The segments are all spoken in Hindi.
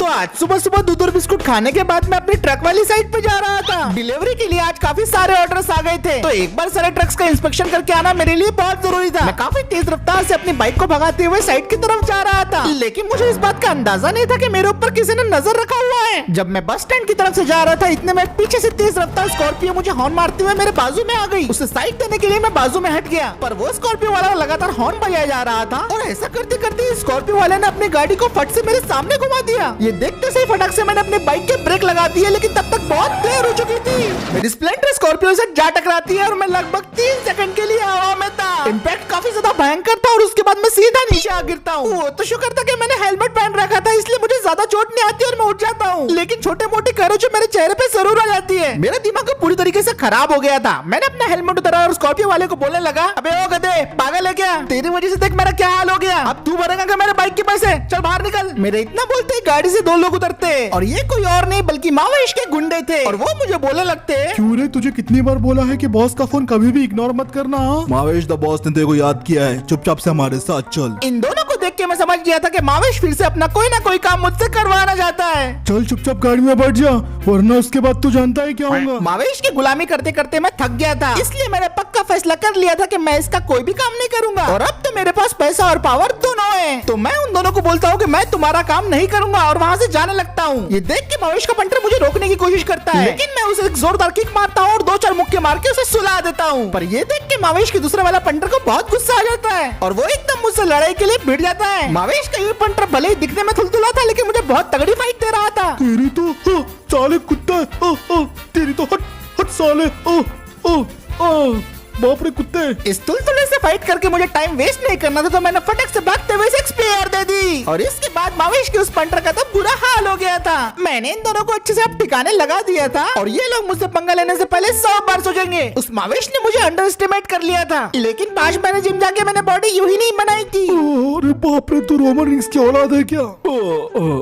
आज सुबह सुबह दूध और बिस्कुट खाने के बाद मैं अपनी ट्रक वाली साइड पे जा रहा था। डिलीवरी के लिए आज काफी सारे ऑर्डर्स आ गए थे, तो एक बार सारे ट्रक्स का इंस्पेक्शन करके आना मेरे लिए बहुत जरूरी था। मैं काफी तेज रफ्तार से अपनी बाइक को भगाते हुए साइड की तरफ जा रहा था, लेकिन मुझे इस बात का अंदाजा नहीं था कि मेरे ऊपर किसी ने नजर रखा हुआ है। जब मैं बस स्टैंड की तरफ से जा रहा था, इतने में पीछे से तेज रफ्तार स्कॉर्पियो मुझे हॉर्न मारते हुए मेरे बाजू में आ गई। उसे साइड देने के लिए मैं बाजू में हट गया, पर वो स्कॉर्पियो वाला लगातार हॉर्न बजाया जा रहा था और ऐसा करते करते स्कॉर्पियो वाले ने अपनी गाड़ी को फट से मेरे सामने घुमा दिया। ये देखते से फटक से मैंने अपनी बाइक के ब्रेक लगा दिए, लेकिन तब तक बहुत देर हो चुकी थी। मेरी स्प्लेंडर स्कॉर्पियो से जा टकराती है और मैं लगभग 3 सेकंड के लिए हवा में था। इम्पैक्ट काफी ज्यादा भयंकर था और उसके बाद मैं सीधा नीचे आ गिरता हूँ। वो तो शुक्र था कि मैंने हेलमेट पहन रखा था, इसलिए मुझे ज्यादा चोट नहीं आती और मैं उठ जाता हूँ, लेकिन छोटे मोटे खरोंच मेरे चेहरे पे जरूर आ जाती है। मेरा दिमाग पूरी तरीके से खराब हो गया था। मैंने अपना हेलमेट उतारा और स्कॉर्पियो वाले को बोलने लगा, अबे ओ गधे, पागल है क्या? तेरी वजह से देख मेरा क्या हाल हो गया। अब तू भरेगा क्या मेरे बाइक के पैसे? चल बाहर निकल। मेरे इतना बोलते ही गाड़ी से 2 लोग उतरते और ये कोई और नहीं बल्कि मावेश के गुंडे थे और वो मुझे बोलने लगते, क्यों रे, तुझे कितनी बार बोला है कि बॉस का फोन कभी भी इग्नोर मत करना। मावेश, द बॉस ने तेरे को याद किया है, चुपचाप से हमारे साथ चल। इन दोनों को देख के मैं समझ गया था कि मावेश फिर से अपना कोई ना कोई काम मुझसे करवाना चाहता है। चल चुपचाप गाड़ी में बैठ जा, वरना उसके बाद तू जानता है क्या होगा। मावेश की गुलामी करते करते मैं थक गया था, इसलिए मैंने पक्का फैसला कर लिया था कि मैं इसका कोई भी काम नहीं करूंगा। और अब तो मेरे पास पैसा और पावर दोनों है, तो मैं उन दोनों को बोलता हूँ कि मैं तुम्हारा काम नहीं करूंगा और वहाँ से जाने लगता हूँ। ये देख के मावेश का पंटर मुझे रोकने की कोशिश करता है, लेकिन मैं उसे एक जोरदार किक मारता हूँ और 2-4 मुक्के मार के उसे सुला देता हूँ। पर ये देख के मावेश के दूसरे वाला पंटर को बहुत गुस्सा आ जाता है और वो एकदम मुझसे लड़ाई के लिए भिड़ जाता है। मावेश का ये पंटर भले ही दिखने में थुलथुला था, लेकिन मुझे बहुत तगड़ी फाइट दे रहा था। तेरी तो साले कुत्ता, तेरी तो हट साले, बाप रे कुत्ते। इस तुलतुले से फाइट करके मुझे टाइम वेस्ट नहीं करना था, तो मैंने फटक से भागते हुए एक्सपीआर दे दी और इसके बाद मावेश के उस पंटर का तो बुरा हाल हो गया था। मैंने इन दोनों को अच्छे से अब ठिकाने लगा दिया था और ये लोग मुझसे पंगा लेने से पहले 100 बार सोचेंगे। उस मावेश ने मुझे अंडर एस्टिमेट कर लिया था, लेकिन 5 महीने जिम जाके मैंने बॉडी यूं ही नहीं बनाई थी। अरे बाप रे, तू रोमन रिंग्स की औलाद है क्या?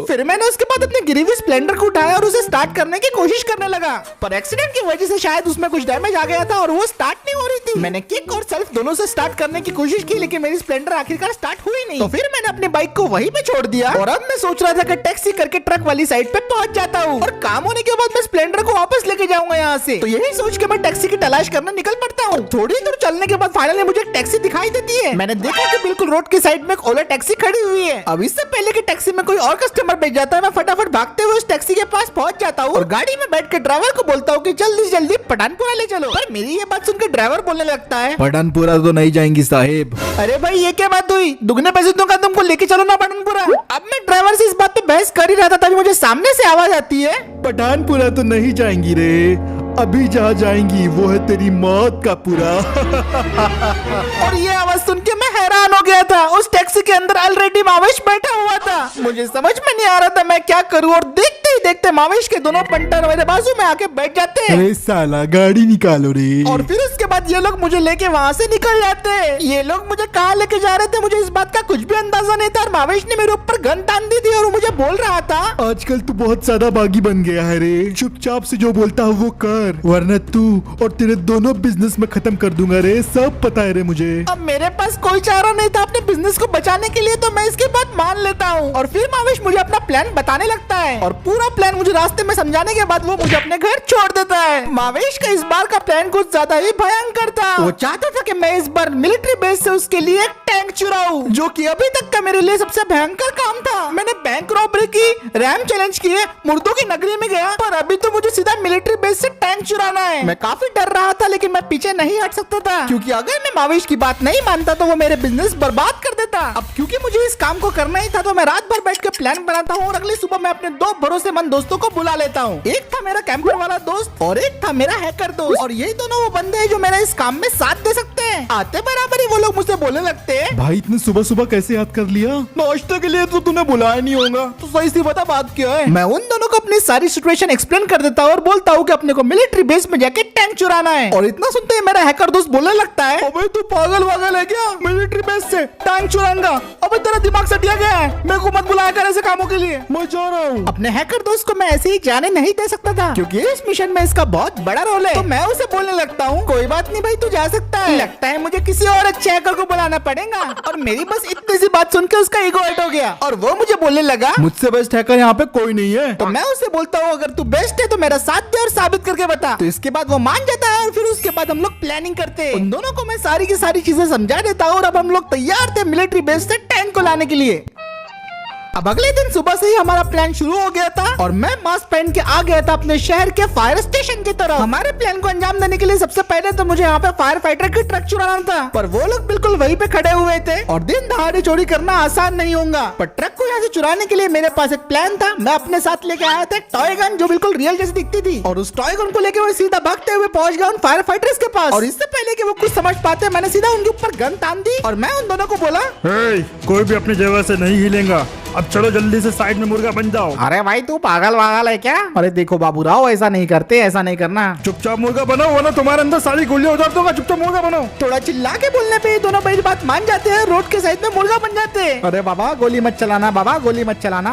फिर मैंने उसके बाद अपने गिरी हुई स्प्लेंडर को उठाया और उसे स्टार्ट करने की कोशिश करने लगा, पर एक्सीडेंट की वजह से शायद उसमें कुछ डैमेज आ गया था और वो स्टार्ट नहीं हो रही थी। मैंने किक और सेल्फ दोनों से स्टार्ट करने की कोशिश की, लेकिन मेरी स्प्लेंडर आखिरकार स्टार्ट हुई नहीं। तो फिर मैंने अपनी बाइक को वहीं पे छोड़ दिया और अब मैं सोच रहा था कि टैक्सी करके ट्रक वाली साइड पे पहुंच जाता हूँ और काम होने के बाद मैं स्प्लेंडर को वापस लेके जाऊंगा यहाँ से। तो यही सोच के मैं टैक्सी की तलाश करने निकल पड़ता हूँ। थोड़ी दूर चलने के बाद फाइनली मुझे एक टैक्सी दिखाई देती है। मैंने देखा कि बिल्कुल रोड की साइड में एक ओला टैक्सी खड़ी हुई है। अब इससे पहले कि टैक्सी में कोई और कस्टमर बैठ जाता है, मैं फटाफट भागते हुए उस टैक्सी के पास पहुंच जाता हूँ और गाड़ी में बैठ के ड्राइवर को बोलता हूँ कि जल्दी से जल्दी पठानपुरा ले चलो। पर मेरी ये बात सुनकर ड्राइवर बोलने लगता है, पठानपुरा तो नहीं जाएंगी साहेब। अरे भाई ये क्या बात हुई, दुगने पैसे दूंगा तुमको, लेके चलो ना पठानपुरा। अब मैं ड्राइवर से इस बात पे बहस कर ही रहा था, तभी मुझे सामने से आवाज आती है, पठानपुरा तो नहीं जाएंगी रे, अभी जहाँ जाएंगी वो है तेरी मौत का पूरा। और ये आवाज सुन के मैं हैरान हो गया था। उस टैक्सी के अंदर ऑलरेडी मावेश बैठा हुआ था। मुझे समझ में नहीं आ रहा था मैं क्या करूं और देखते ही देखते मावेश के दोनों पंटर मेरे बाजू में आके बैठ जाते हैं। अरे साला गाड़ी निकालो रे। और फिर उसके बाद ये लोग मुझे लेके वहाँ से निकल जाते हैं। ये लोग मुझे कहाँ लेके जा रहे थे मुझे इस बात का कुछ भी अंदाजा नहीं था और मावेश ने मेरे ऊपर गन तान दी थी और मुझे बोल रहा था, आजकल तू बहुत ज्यादा बागी बन गया है रे, चुपचाप से जो बोलता हूँ वो कर, वरना तू और तेरे दोनों बिजनेस में खत्म कर दूंगा रे, सब पता है रे मुझे। अब मेरे पास कोई चारा नहीं था अपने बिजनेस को बचाने के लिए, तो मैं इसकी बात मान लेता हूँ। और फिर मावेश मुझे अपना प्लान बताने लगता है और पूरा प्लान मुझे रास्ते में समझाने के बाद वो मुझे अपने घर छोड़ देता है। मावेश का इस बार का प्लान कुछ ज्यादा ही भयंकर था। वो चाहता था कि मैं इस बार मिलिट्री बेस से उसके लिए एक टैंक चुराऊं, जो कि अभी तक का मेरे लिए सबसे भयंकर काम था। मैंने बैंक रॉबरी की, रैम चैलेंज किए, मुर्दों की नगरी में गया, पर अभी तो मुझे सीधा मिलिट्री बेस से टैंक चुराना है। मैं काफी डर रहा था, लेकिन मैं पीछे नहीं हट सकता था, क्योंकि अगर मैं मावेश की बात नहीं मानता तो वो मेरे बिजनेस बर्बाद कर देता। अब क्योंकि मुझे इस काम को करना ही था, तो मैं रात भर बैठ के प्लान बनाता हूँ और अगली सुबह मैं अपने 2 भरोसेमंद दोस्तों को बुला लेता हूँ। एक था मेरा कैंपर वाला दोस्त और एक था मेरा हैकर दोस्त, और यही दोनों वो बंदे हैं जो मेरा इस काम में साथ दे सकते हैं। आते बराबर ही वो लोग मुझसे बोलने लगते हैं, भाई इतने सुबह सुबह कैसे याद कर लिया? नाश्ते के लिए तो तूने बुलाया नहीं होगा। तो सही सी बता बात क्या है। मैं उन दोनों को अपनी सारी सिचुएशन एक्सप्लेन कर देता हूँ और बोलता हूँ कि अपने को मिलिट्री बेस में जाके टैंक चुराना है। और इतना सुनते ही मेरा हैकर दोस्त बोलने लगता है, अबे तू पागल वागल है क्या, मिलिट्री बेस से टैंक चुराएगा? अबे तेरा दिमाग सटिया गया है, मेरे को मत बुलाया कर ऐसे कामों के लिए, मैं जा रहा हूँ। अपने हैकर दोस्त को मैं ऐसे ही जाने नहीं दे सकता था, क्योंकि इस मिशन में इसका बहुत बड़ा रोल है। तो मैं उसे बोलने लगता हूँ, कोई बात नहीं भाई तू जा सकता है। लगता लगता है मुझे किसी और अच्छे हैकर को बुलाना पड़ेगा। और मेरी बस इतनी सी बात सुन के उसका ईगो हर्ट हो गया और वो मुझे बोलने लगा, मुझसे बेस्ट हैकर यहाँ पे कोई नहीं है। तो मैं उससे बोलता हूँ अगर तू बेस्ट है तो मेरा साथ दे और साबित करके बता। तो इसके बाद वो मान जाता है और फिर उसके बाद हम लोग प्लानिंग करते हैं। उन दोनों को मैं सारी की सारी चीजें समझा देता हूँ और अब हम लोग तैयार थे मिलिट्री बेस से टैंक को लाने के लिए। अब अगले दिन सुबह से ही हमारा प्लान शुरू हो गया था और मैं मास्क पहन के आ गया था अपने शहर के फायर स्टेशन की तरफ। हमारे प्लान को अंजाम देने के लिए सबसे पहले तो मुझे यहाँ पे फायर फाइटर की ट्रक चुराना था, पर वो लोग बिल्कुल वहीं पे खड़े हुए थे और दिन दहाड़े चोरी करना आसान नहीं होगा। पर ट्रक को यहाँ से चुराने के लिए मेरे पास एक प्लान था। मैं अपने साथ लेके आया था एक टॉय गन जो बिल्कुल रियल जैसी दिखती थी और उस टॉय गन को लेके मैं सीधा भागते हुए पहुंच गया उन फायर फाइटर्स के पास। और इससे पहले कि वो कुछ समझ पाते मैंने सीधा उनके ऊपर गन तान दी और मैं उन दोनों को बोला, कोई भी अपनी जगह से नहीं हिलेगा, अब चलो जल्दी से साइड में मुर्गा बन जाओ। अरे भाई तू पागल वागल है क्या? अरे देखो बाबूराव ऐसा नहीं करते, ऐसा नहीं करना। चुपचाप मुर्गा बनो वरना तुम्हारे अंदर सारी गोलियां उतार दूंगा। चुपचाप मुर्गा बनो। थोड़ा चिल्ला के बोलने पे दोनों भाई बात मान जाते हैं, रोड के साइड में मुर्गा बन जाते हैं। अरे बाबा गोली मत चलाना, बाबा गोली मत चलाना।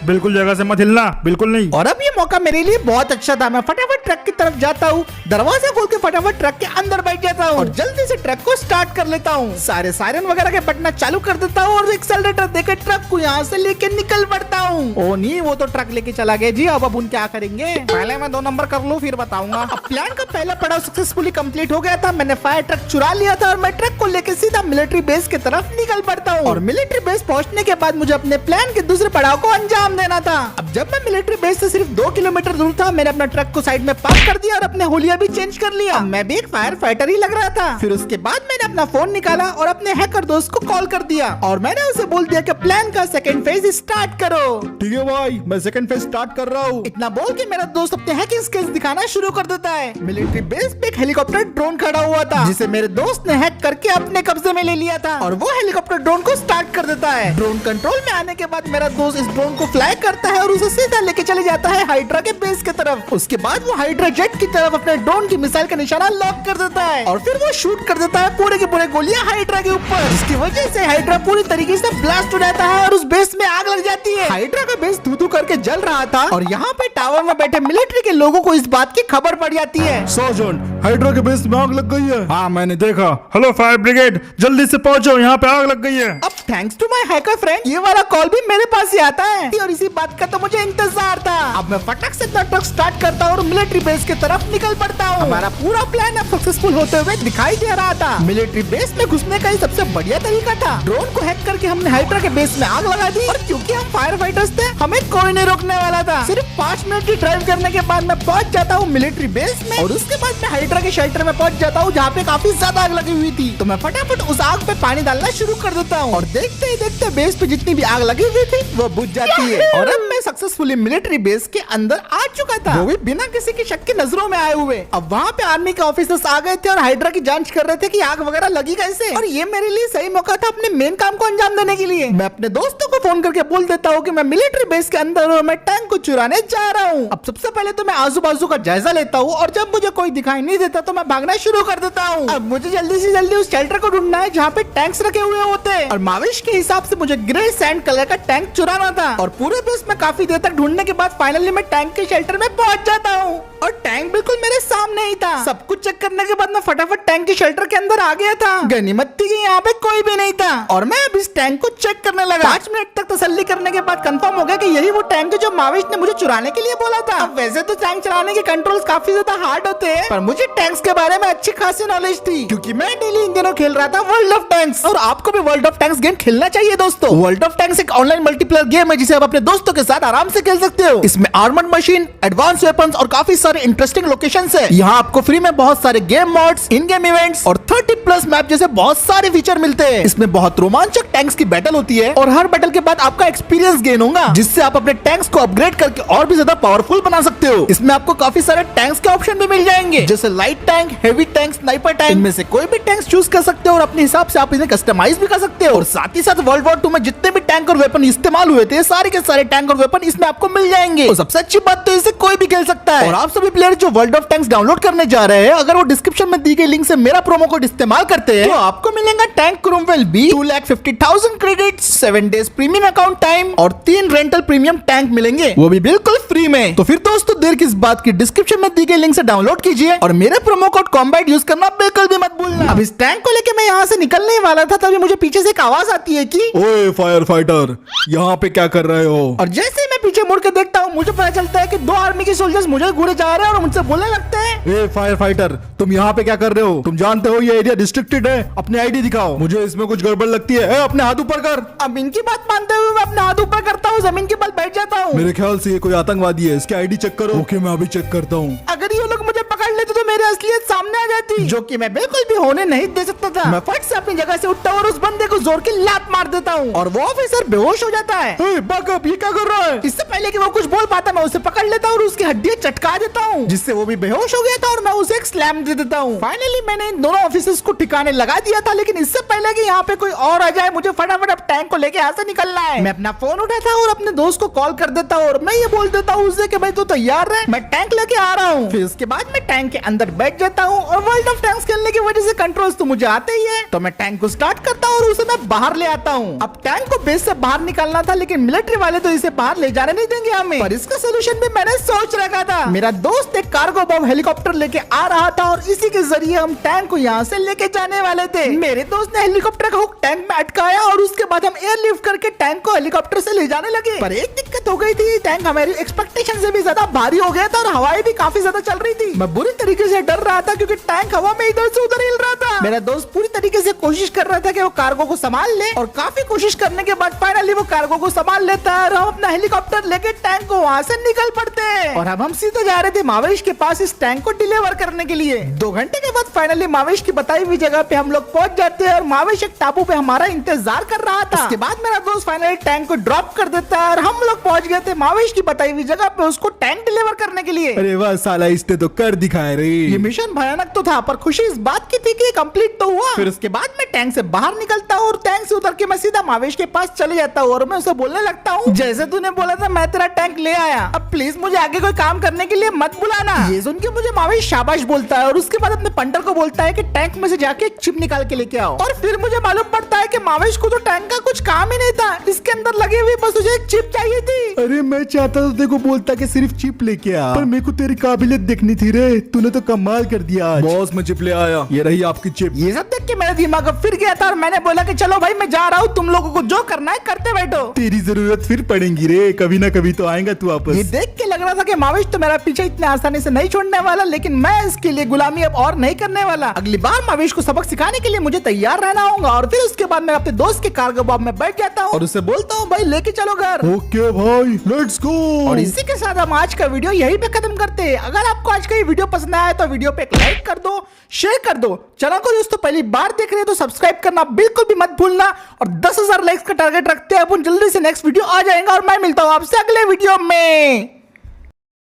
बिल्कुल जगह से मत हिलना, बिल्कुल नहीं। और अब ये मौका मेरे लिए बहुत अच्छा था। मैं फटाफट ट्रक की तरफ जाता हूँ, दरवाजा खोल के फटाफट ट्रक के अंदर बैठ जाता हूँ और जल्दी से ट्रक को स्टार्ट कर लेता हूँ। सारे सायरन वगैरह के बटना चालू कर देता हूँ और एक्सेलरेटर देकर ट्रक को यहाँ से लेके निकल पड़ता हूँ। ओ नहीं, वो तो ट्रक लेके चला गया जी। अब उन क्या करेंगे? पहले मैं 2 नंबर कर लूँ फिर बताऊंगा। अब प्लान का पहला पड़ाव सक्सेसफुली कंप्लीट हो गया था। मैंने फायर ट्रक चुरा लिया था और मैं ट्रक को लेके सीधा मिलिट्री बेस की तरफ निकल पड़ता हूँ। और मिलिट्री बेस पहुँचने के बाद मुझे अपने प्लान के दूसरे पड़ाव को अंजाम देना था। अब जब मैं मिलिट्री बेस से सिर्फ 2 किलोमीटर दूर था, मैंने अपना ट्रक को साइड में पार्क कर दिया और अपने होलिया भी चेंज कर लिया। मैं भी एक फायर फाइटर ही लग रहा था। फिर उसके बाद मैंने अपना फोन निकाला और अपने हैकर दोस्त को कॉल कर दिया और मैंने उसे बोल दिया कि प्लान का सेकंड फेज स्टार्ट करो। ठीक है भाई, मैं सेकंड फेज स्टार्ट कर रहा हूँ। इतना बोल के मेरा दोस्त अपने हैकिंग स्किल्स दिखाना शुरू कर देता है। मिलिट्री बेस पे एक हेलीकॉप्टर ड्रोन खड़ा हुआ था जिसे मेरे दोस्त ने हैक करके अपने कब्जे में ले लिया था और वो हेलीकॉप्टर ड्रोन को स्टार्ट कर देता है। ड्रोन कंट्रोल में आने के बाद मेरा दोस्त इस ड्रोन को फ्लाई करता है और उसे सीधा लेके चले जाता है हाइड्रा के बेस की तरफ। उसके बाद वो हाइड्रा जेट की तरफ अपने ड्रोन की मिसाइल का निशाना लॉक कर देता है और फिर वो शूट कर देता है पूरे के पूरे गोलियां हाइड्रा के ऊपर, जिसकी वजह से हाइड्रा पूरी तरीके से ब्लास्ट हो जाता है और उस बेस में आग लग जाती है। हाइड्रा का बेस धू-धू करके जल रहा था और यहाँ पे टावर में बैठे मिलिट्री के लोगों को इस बात की खबर पड़ जाती है। सर्जेंट, हाइड्रा के बेस में आग लग गई है। हाँ मैंने देखा। हेलो फायर ब्रिगेड, जल्दी से पहुंचो, यहाँ पे आग लग गई है। अब thanks to my hacker friend ये वाला कॉल भी मेरे पास ही आता है और इसी बात का तो मुझे इंतजार था। अब मैं फटाक से अपना ट्रक स्टार्ट करता हूँ और मिलिट्री बेस की तरफ निकल पड़ता हूँ। हमारा पूरा प्लान अब सक्सेसफुल होते हुए दिखाई दे रहा था। मिलिट्री बेस में घुसने का ही सबसे बढ़िया तरीका था। ड्रोन को हैक करके हमने हाइड्रा के बेस में आग लगा दी और क्योंकि हम फायर फाइटर्स थे हमें कोई नहीं रोकने वाला था। सिर्फ 5 मिनट की ड्राइव करने के बाद मैं पहुंच जाता हूँ मिलिट्री बेस में और उसके बाद मैं हाइड्रा के शेल्टर में पहुंच जाता हूँ जहाँ पे काफी ज्यादा आग लगी हुई थी। तो मैं फटाफट उस आग पे पानी डालना शुरू कर देता हूँ और देखते ही देखते बेस पे जितनी भी आग लगी हुई थी वो बुझ जाती है और अब मैं सक्सेसफुली मिलिट्री बेस के अंदर आ चुका था, वो भी बिना किसी की शक की नजरों में आए हुए। अब वहाँ पे आर्मी के ऑफिसर्स आ गए थे और हाइड्रा की जांच कर रहे थे कि आग वगैरह लगी कैसे और ये मेरे लिए सही मौका था अपने मेन काम को अंजाम देने के लिए। मैं अपने दोस्तों को फोन करके बोल देता हूँ कि मैं मिलिट्री बेस के अंदर हूँ, मैं टैंक को चुराने जा रहा हूँ। अब सबसे पहले तो मैं आजू बाजू का जायजा लेता हूँ और जब मुझे कोई दिखाई नहीं देता तो मैं भागना शुरू कर देता हूँ। अब मुझे जल्दी से जल्दी उस शेल्टर को ढूंढना है जहाँ पे टैंक्स रखे हुए होते हैं और माविश के हिसाब से मुझे ग्रे सैंड कलर का टैंक चुराना था। और पूरे बेस में काफी देर तक ढूंढने के बाद फाइनली मैं टैंक के शेल्टर में पहुंच जाता हूँ और टैंक बिल्कुल मेरे सामने ही था। सब कुछ चेक करने के बाद मैं फटाफट टैंक के शेल्टर के अंदर आ गया था। गनीमत थी कि यहाँ पे कोई भी नहीं था और मैं अब इस टैंक को चेक करने लगा। 5 मिनट तक तसल्ली करने के बाद कंफर्म हो गया कि यही वो टैंक है जो माविश ने मुझे चुराने के लिए बोला था। अब वैसे तो टैंक चलाने के कंट्रोल्स काफी ज्यादा हार्ड होते हैं पर मुझे टैंक्स के बारे में अच्छी खासी नॉलेज थी क्योंकि मैं डेली इन दिनों खेल रहा था वर्ल्ड ऑफ टैंक्स और आपको भी वर्ल्ड ऑफ टैंक्स गेम खेलना चाहिए दोस्तों। वर्ल्ड ऑफ टैंक्स एक ऑनलाइन मल्टीप्लेयर गेम है जिसे आप अपने दोस्तों के साथ आराम से खेल सकते हो। इसमें आर्मर्ड मशीन, एडवांस वेपन्स और काफी सारे इंटरेस्टिंग लोकेशंस है। यहाँ आपको फ्री में बहुत सारे गेम मॉड्स, इन गेम इवेंट्स और 30+ मैप जैसे बहुत सारे फीचर मिलते हैं। इसमें बहुत रोमांचक टैंक्स की बैटल होती है और हर बैटल के बाद आपका एक्सपीरियंस गेन होगा जिससे आप अपने टैंक्स को अपग्रेड करके और भी ज्यादा पावरफुल बना सकते हो। इसमें आपको काफी सारे टैंक्स के ऑप्शन भी मिल जाएंगे जैसे light tank, heavy tank, sniper tank. इनमें से कोई भी टैंक्स चूज कर सकते हो और अपने हिसाब से आप इन्हें कस्टमाइज भी कर सकते हो। और साथ ही साथ वर्ल्ड वॉर 2 में जितने भी टैंक और वेपन इस्तेमाल हुए थे सारे के सारे टैंक और वेपन इसमें आपको मिल जाएंगे। और सबसे अच्छी बात तो इसे कोई भी खेल सकता है और आप सभी प्लेयर जो वर्ल्ड ऑफ टैंक्स डाउनलोड करने जा रहे हैं, अगर वो डिस्क्रिप्शन में दी गई लिंक से मेरा प्रोमो कोड इस्तेमाल करते हैं तो आपको मिलेगा tank Cromwell B 2,50,000 credit, 7 days premium account time और 3 रेंटल प्रीमियम टैंक मिलेंगे, वो भी बिल्कुल फ्री में। तो फिर दोस्तों देर किस बात की, डिस्क्रिप्शन में दी गई लिंक से डाउनलोड कीजिए और मेरे प्रोमो कोड कॉम्बैट यूज करना बिल्कुल भी मत भूलना। अब इस टैंक को लेके मैं यहाँ से निकलने ही वाला था, तभी मुझे पीछे से एक आवाज आती है कि ओए फायर फाइटर, यहाँ पे क्या कर रहे हो? और जैसे ही मैं पीछे मुड़ के देखता हूँ मुझे पता चलता है कि 2 आर्मी के सोल्जर्स मुझे घूरे जा रहे हैं और मुझसे बोलने लगते हैं, ए फायर फाइटर, तुम यहाँ पे क्या कर रहे हो? तुम जानते हो ये एरिया रिस्ट्रिक्टेड है, अपनी आईडी दिखाओ, मुझे इसमें कुछ गड़बड़ लगती है। अपने हाथ ऊपर कर। अब इनकी बात मानते हुए मैं अपने हाथ ऊपर करता हूँ, जमीन के बल बैठ जाता हूँ। मेरे ख्याल से ये कोई आतंकवादी है, इसकी आईडी चेक करो। ओके, मैं अभी चेक करता हूँ। अगर ये लोग मुझे पकड़ लेते तो मेरी असलियत सामने आ जाती, जो कि मैं बिल्कुल भी होने नहीं दे सकता था। मैं फट से अपनी जगह से उठता हूँ और उस बंदे को जोर की लात मार देता हूँ और वो ऑफिसर बेहोश हो जाता है। बैकअप, ये क्या कर रहा है? इससे पहले कि वो कुछ बोल पाता मैं उसे पकड़ लेता हूँ और उसकी हड्डियां चटका देता हूँ, जिससे वो भी बेहोश हो गया था और मैं उसे एक स्लैम दे देता हूँ। फाइनली मैंने इन दोनों ऑफिसर्स को ठिकाने लगा दिया था, लेकिन इससे पहले कि यहाँ पे कोई और आ जाए मुझे फटाफट अब टैंक को लेके यहाँ से निकलना है। मैं अपना फोन उठाता हूँ और अपने दोस्त को कॉल कर देता हूँ और मैं ये बोल देता हूँ उसे कि भाई तू तैयार रहे, मैं टैंक लेके आ रहा हूँ। फिर उसके बाद मैं टैंक के अंदर बैठ जाता हूँ और वर्ल्ड ऑफ टैंक्स खेलने की वजह से कंट्रोल्स तो मुझे आते ही है, तो मैं टैंक को स्टार्ट करता हूँ और उसे मैं बाहर ले आता हूँ। अब टैंक को बेस से बाहर निकालना था, लेकिन मिलिट्री वाले तो इसे बाहर ले जाने नहीं देंगे हमें, पर इसका सोल्यूशन भी मैंने सोच रखा था। मेरा दोस्त एक कार्गो बम हेलीकॉप्टर लेके आ रहा था और इसी के जरिए हम टैंक को यहाँ से लेके जाने वाले थे। मेरे दोस्त ने हेलीकॉप्टर का हुक टैंक में अटकाया और उसके बाद हम एयरलिफ्ट करके टैंक को हेलीकॉप्टर से ले जाने लगे, पर एक दिक्कत हो गई थी, टैंक हमारी एक्सपेक्टेशन से भी ज्यादा भारी हो गया था और हवाएं भी काफी ज्यादा चल रही थी। मैं बुरी तरीके से डर रहा था क्योंकि टैंक हवा में इधर से उधर हिल रहा था। मेरा दोस्त पूरी तरीके से कोशिश कर रहा था कि वो कार्गो को संभाल ले और काफी कोशिश करने के बाद फाइनली वो कार्गो को संभाल लेता है और हम अपना हेलीकॉप्टर लेके टैंक को वहाँ से निकल पड़ते हैं। और अब हम सीधे जा रहे थे मावेश के पास इस टैंक को डिलीवर करने के लिए। 2 घंटे के बाद फाइनली मावेश की बताई हुई जगह पे हम लोग पहुंच जाते हैं और मावेश एक टापू पे हमारा इंतजार कर रहा था। उसके बाद मेरा दोस्त फाइनली टैंक को ड्रॉप कर देता है और हम लोग पहुंच गए थे मावेश की बताई हुई जगह पे उसको टैंक डिलीवर करने के लिए। अरे वाह साला, इसने तो कर दिखाया रे। ये मिशन भयानक तो था, पर खुशी इस बात की थी कि कंप्लीट तो हुआ। फिर उसके बाद मैं टैंक से बाहर निकलता हूँ और टैंक से उतर के मैं सीधा मावेश के पास चले जाता हूँ और मैं उसे बोलने लगता हूँ, जैसे तूने बोला था मैं तेरा टैंक ले आया, अब प्लीज मुझे आगे कोई काम करने के लिए मत बुलाना। ये सुन के मुझे मावेश शाबाश बोलता है और उसके बाद अपने पंटर को बोलता है कि टैंक में से जाके एक चिप निकाल के लेके आओ। और फिर मुझे मालूम पड़ता है कि मावेश को तो टैंक का कुछ काम ही नहीं था, इसके अंदर लगी हुई बस उसे एक चिप चाहिए थी। अरे मैं चाहता तो देखो बोलता कि सिर्फ चिप लेके आ, पर मेरे को तेरी काबिलियत देखनी थी रे, तूने तो कमाल कर दिया आज। बॉस, मैं चिप ले आया, ये रही आपकी चिप। ये सब देख के मेरा दिमाग अब फिर गया था और मैंने बोला कि चलो भाई मैं जा रहा हूँ, तुम लोगों को जो करना है करते बैठो। तेरी जरूरत फिर पड़ेगी रे, कभी ना कभी तो आएगा तू वापस। ये देख के लग रहा था कि मावेश तो मेरा पीछे इतने आसानी से नहीं छोड़ने वाला, लेकिन मैं इसके लिए गुलामी अब और नहीं करने वाला। अगली बार मावेश को सबक सिखाने के लिए मुझे तैयार रहना होगा। और फिर उसके बाद मैं अपने दोस्त के कार्गो बॉम्ब में बैठ जाता हूँ और उसे बोलता हूँ भाई लेके चलो घर। ओके भाई, लेट्स गो। और इसी के साथ हम आज का वीडियो यहीं पे खत्म करते हैं। अगर आपको आज का ये वीडियो पसंद आया तो वीडियो पे एक लाइक कर दो, शेयर कर दो। चैनल को दोस्तों पहली बार देख रहे हैं तो सब्सक्राइब करना बिल्कुल भी मत भूलना। और 10,000 लाइक्स का टारगेट रखते हैं अपन, जल्दी से नेक्स्ट वीडियो आ जाएगा और मैं मिलता हूँ आपसे अगले वीडियो में।